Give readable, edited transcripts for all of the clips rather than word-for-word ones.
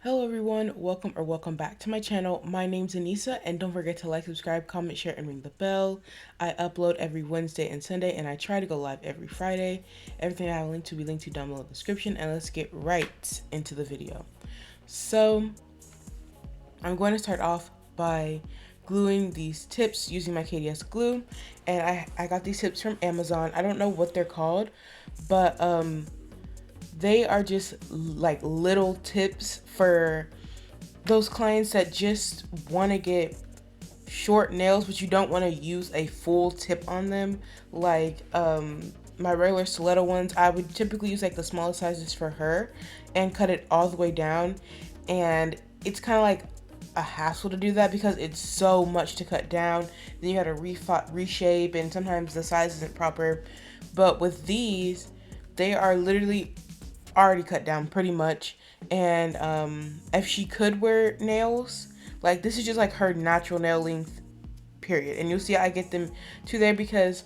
Hello everyone, welcome back to my channel. My name's Anisa, and don't forget to like, subscribe, comment, share, and ring the bell. I upload every Wednesday and Sunday, and I try to go live every Friday. Everything I have linked to be linked to down below in the description, and let's get right into the video. So I'm going to start off by gluing these tips using my KDS glue, and I got these tips from Amazon. I don't know what they're called, but they are just like little tips for those clients that just want to get short nails but you don't want to use a full tip on them, like my regular stiletto ones. I would typically use like the smallest sizes for her and cut it all the way down, and it's kind of like a hassle to do that because it's so much to cut down. Then you gotta reshape, and sometimes the size isn't proper. But with these, they are literally already cut down pretty much. And if she could wear nails, like this is just like her natural nail length, period. And you'll see I get them to there because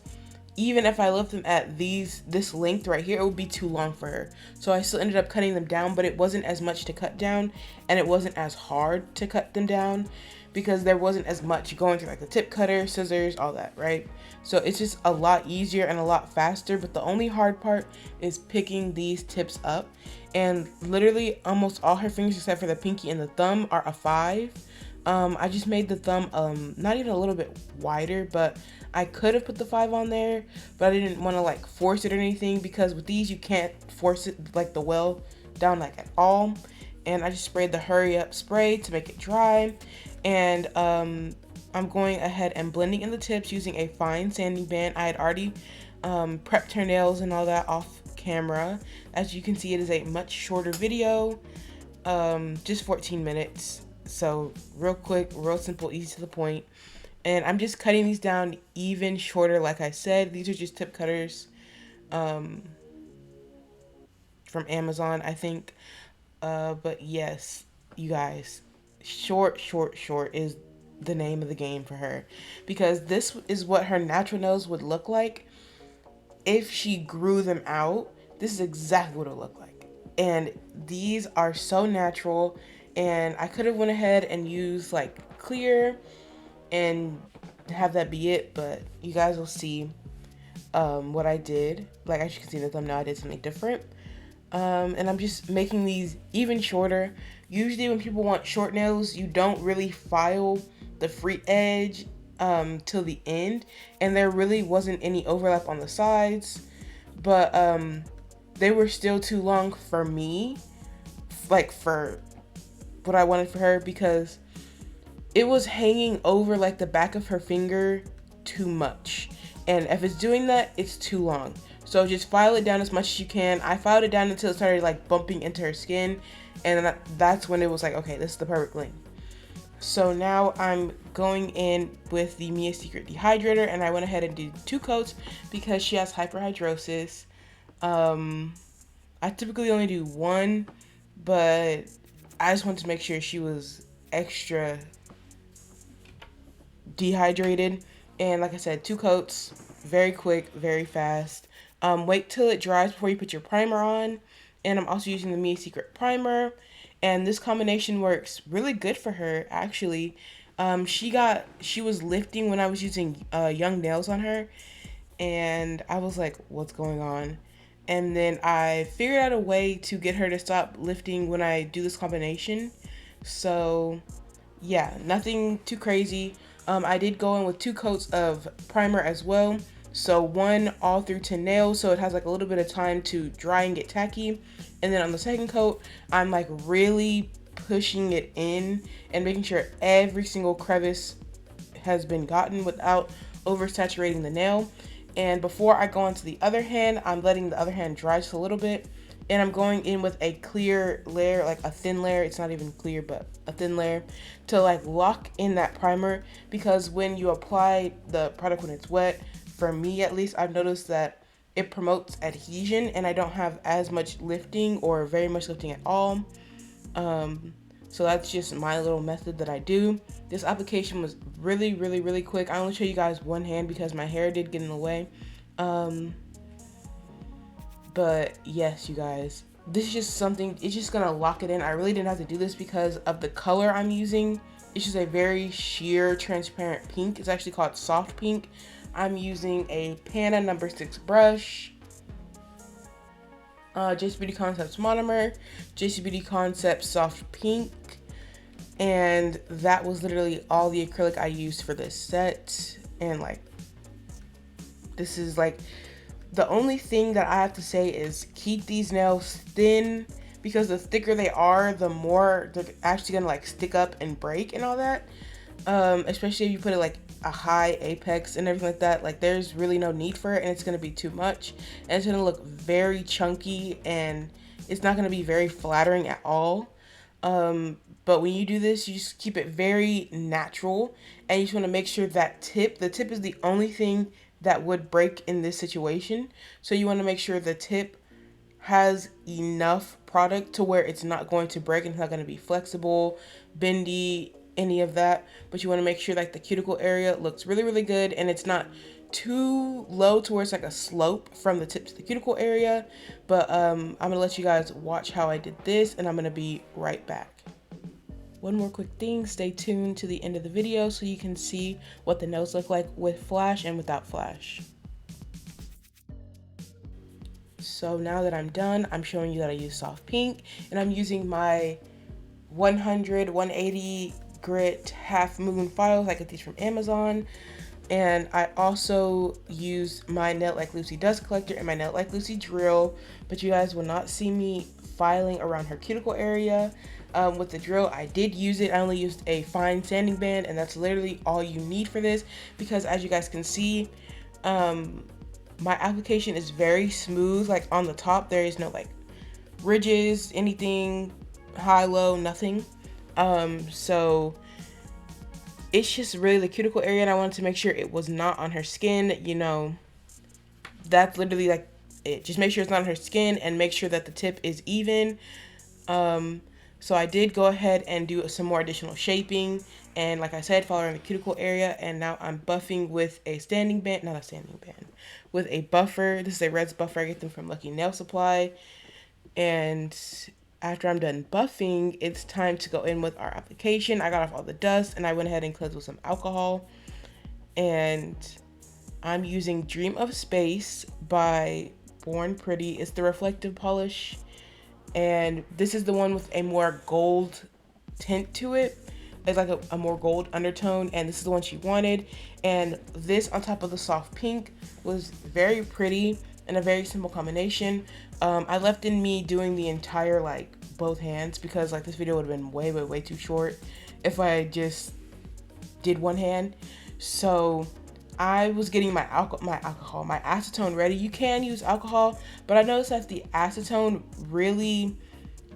even if I left them at this length right here, it would be too long for her. So I still ended up cutting them down, but it wasn't as much to cut down, and it wasn't as hard to cut them down because there wasn't as much going through like the tip cutter, scissors, all that, right? So it's just a lot easier and a lot faster, but the only hard part is picking these tips up. And literally almost all her fingers except for the pinky and the thumb are a 5. I just made the thumb not even a little bit wider, but I could have put the 5 on there, but I didn't want to like force it or anything because with these you can't force it like the well down like at all. And I just sprayed the hurry up spray to make it dry, and I'm going ahead and blending in the tips using a fine sanding band. I had already prepped her nails and all that off camera. As you can see, it is a much shorter video, just 14 minutes. So real quick, real simple, easy to the point. And I'm just cutting these down even shorter. Like I said, these are just tip cutters from Amazon, I think. But yes, you guys, short is the name of the game for her, because this is what her natural nails would look like if she grew them out. This is exactly what it would look like, and these are so natural. And I could have went ahead and used like clear and have that be it, but you guys will see what I did. Like as you can see in the thumbnail, I did something different. And I'm just making these even shorter. Usually when people want short nails, you don't really file the free edge till the end, and there really wasn't any overlap on the sides, but they were still too long for me, like for what I wanted for her, because it was hanging over like the back of her finger too much. And if it's doing that, it's too long. So just file it down as much as you can. I filed it down until it started like bumping into her skin. And then that's when it was like, okay, this is the perfect length. So now I'm going in with the Mia Secret Dehydrator, and I went ahead and did 2 coats because she has hyperhidrosis. I typically only do 1, but I just wanted to make sure she was extra dehydrated. And like I said, 2 coats, very quick, very fast. Wait till it dries before you put your primer on. And I'm also using the Mia Secret primer, and this combination works really good for her actually. She was lifting when I was using young nails on her, and I was like, what's going on? And then I figured out a way to get her to stop lifting when I do this combination. So yeah, nothing too crazy. I did go in with 2 coats of primer as well. So 1 all through to nails, so it has like a little bit of time to dry and get tacky. And then on the second coat, I'm like really pushing it in and making sure every single crevice has been gotten without oversaturating the nail. And before I go on to the other hand, I'm letting the other hand dry just a little bit, and I'm going in with a clear layer, like a thin layer. It's not even clear, but a thin layer to like lock in that primer, because when you apply the product when it's wet, for me at least, I've noticed that it promotes adhesion and I don't have as much lifting or very much lifting at all. So that's just my little method that I do. This application was really quick. I only show you guys one hand because my hair did get in the way. But yes, you guys, This is just something, it's just gonna lock it in. I really didn't have to do this because of the color I'm using. It's just a very sheer transparent pink. It's actually called soft pink. I'm using a Panna #6 brush, JC Beauty Concepts monomer, JC Beauty Concepts soft pink, and that was literally all the acrylic I used for this set. And like, this is like, the only thing that I have to say is keep these nails thin, because the thicker they are, the more they're actually gonna like stick up and break and all that. Especially if you put it like a high apex and everything like that. Like, there's really no need for it, and it's gonna be too much, and it's gonna look very chunky, and it's not gonna be very flattering at all. But when you do this, you just keep it very natural, and you just want to make sure that the tip is the only thing that would break in this situation. So you want to make sure the tip has enough product to where it's not going to break, and it's not going to be flexible, bendy, any of that. But you want to make sure like the cuticle area looks really, really good, and it's not too low to where it's like a slope from the tip to the cuticle area. But I'm gonna let you guys watch how I did this, and I'm gonna be right back. One more quick thing, stay tuned to the end of the video so you can see what the nails look like with flash and without flash. So now that I'm done, I'm showing you that I use soft pink, and I'm using my 180 grit half moon files. I get these from Amazon. And I also use my Nail Like Lucy dust collector and my Nail Like Lucy drill, but you guys will not see me filing around her cuticle area. With the drill, I did use it. I only used a fine sanding band, and that's literally all you need for this, because as you guys can see, my application is very smooth. Like on the top, there is no like ridges, anything, high, low, nothing. So it's just really the cuticle area, and I wanted to make sure it was not on her skin. You know, that's literally like it. Just make sure it's not on her skin, and make sure that the tip is even. So I did go ahead and do some more additional shaping, and like I said, follow around the cuticle area. And now I'm buffing with a standing band, not a standing band, with a buffer. This is a Reds buffer. I get them from Lucky Nail Supply. And after I'm done buffing, it's time to go in with our application. I got off all the dust, and I went ahead and cleansed with some alcohol. And I'm using Dream of Space by Born Pretty. It's the reflective polish, and this is the one with a more gold tint to it. It's like a more gold undertone, and this is the one she wanted. And this on top of the soft pink was very pretty and a very simple combination. I left in me doing the entire like both hands, because like this video would have been way too short if I just did one hand. So I was getting my acetone ready. You can use alcohol, but I noticed that the acetone really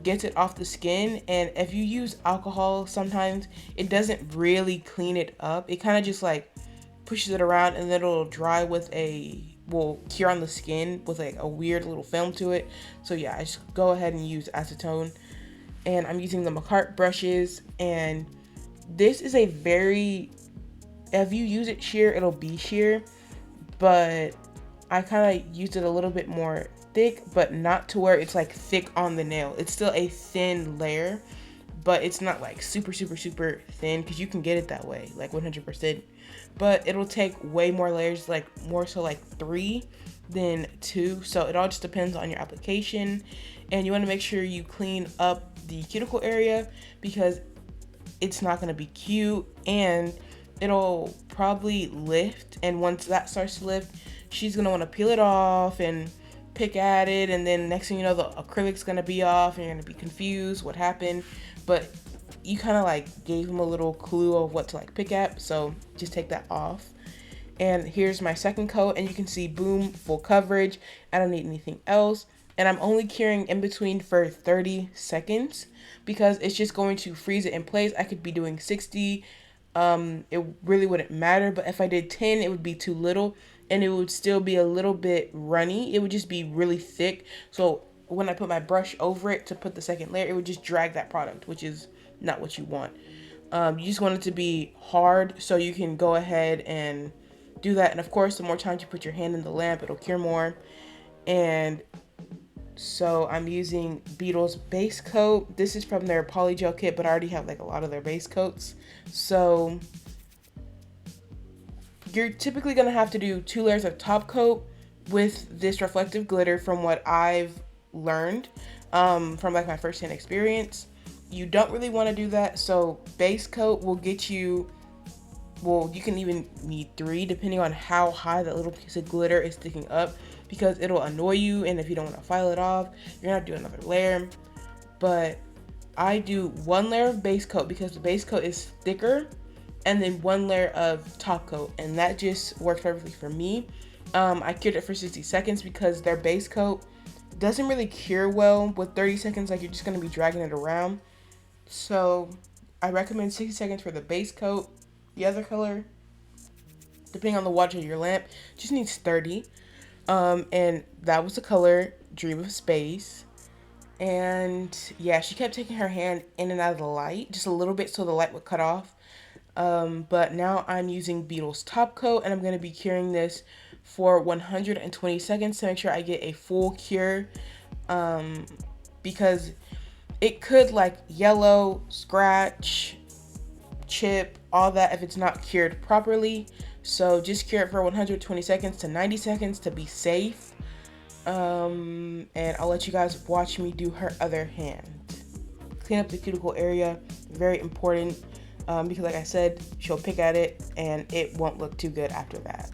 gets it off the skin, and if you use alcohol, sometimes it doesn't really clean it up. It kind of just like pushes it around, and then it'll dry with will cure on the skin with like a weird little film to it. So yeah, I just go ahead and use acetone. And I'm using the Macart brushes, and this is a very, if you use it sheer, it'll be sheer, but I kind of used it a little bit more thick, but not to where it's like thick on the nail. It's still a thin layer, but it's not like super thin, because you can get it that way, like 100%. But it'll take way more layers, like more so like 3 than 2. So it all just depends on your application, and you want to make sure you clean up the cuticle area, because it's not going to be cute, and it'll probably lift. And once that starts to lift, she's going to want to peel it off and pick at it, and then next thing you know, the acrylic's going to be off, and you're going to be confused what happened. But you kind of like gave him a little clue of what to like pick at, so just take that off. And here's my second coat, and you can see, boom, full coverage. I don't need anything else. And I'm only curing in between for 30 seconds, because it's just going to freeze it in place. I could be doing 60. It really wouldn't matter, but if I did 10, it would be too little, and it would still be a little bit runny. It would just be really thick. So when I put my brush over it to put the second layer, it would just drag that product, which is not what you want. You just want it to be hard, so you can go ahead and do that. And of course, the more times you put your hand in the lamp, it'll cure more. And So I'm using Beetle's base coat. This is from their polygel kit, but I already have like a lot of their base coats. So you're typically gonna have to do 2 layers of top coat with this reflective glitter from what I've learned from like my first-hand experience. You don't really want to do that, so base coat will get you, well, you can even need 3 depending on how high that little piece of glitter is sticking up, because it'll annoy you, and if you don't want to file it off, you're gonna have to do another layer. But I do 1 layer of base coat because the base coat is thicker, and then 1 layer of top coat, and that just works perfectly for me. I cured it for 60 seconds because their base coat doesn't really cure well with 30 seconds, like you're just going to be dragging it around. So I recommend 60 seconds for the base coat. The other color, depending on the wattage of your lamp, just needs 30. And that was the color Dream of Space. And yeah, she kept taking her hand in and out of the light just a little bit so the light would cut off. But now I'm using Beetle's top coat, and I'm going to be curing this for 120 seconds to make sure I get a full cure, because it could like yellow, scratch, chip, all that if it's not cured properly. So just cure it for 120 seconds to 90 seconds to be safe. And I'll let you guys watch me do her other hand. Clean up the cuticle area, very important, because like I said, she'll pick at it and it won't look too good after that.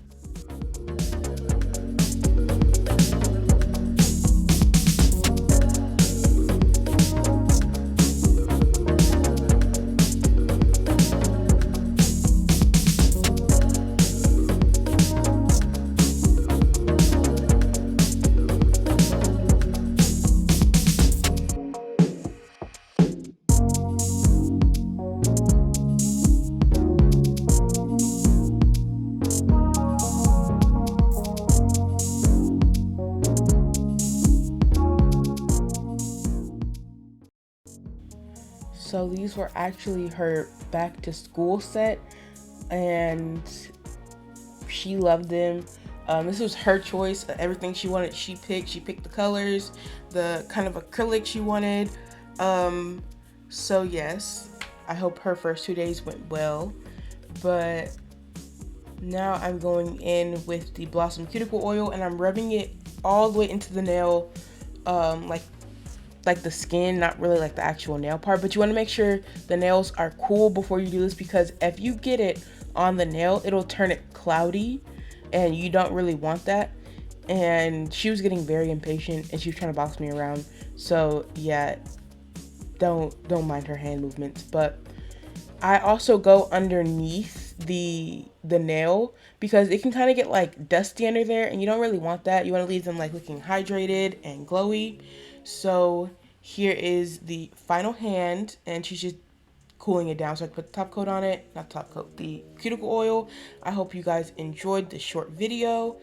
So these were actually her back to school set, and she loved them. This was her choice. Everything she wanted, she picked. She picked the colors, the kind of acrylic she wanted. So yes, I hope her first 2 days went well. But now I'm going in with the Blossom Cuticle Oil, and I'm rubbing it all the way into the nail, like the skin, not really like the actual nail part. But you want to make sure the nails are cool before you do this, because if you get it on the nail, it'll turn it cloudy, and you don't really want that. And she was getting very impatient, and she was trying to box me around. So yeah, don't mind her hand movements. But I also go underneath the nail because it can kind of get like dusty under there, and you don't really want that. You want to leave them like looking hydrated and glowy. So here is the final hand, and she's just cooling it down. So I put the top coat on it, not top coat, the cuticle oil. I hope you guys enjoyed this short video,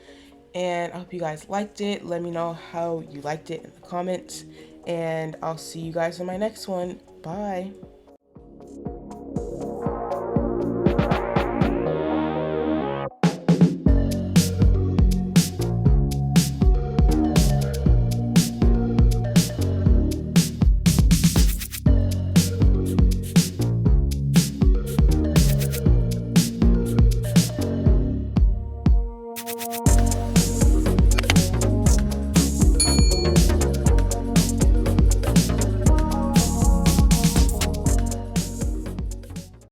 and I hope you guys liked it. Let me know how you liked it in the comments, and I'll see you guys in my next one. Bye.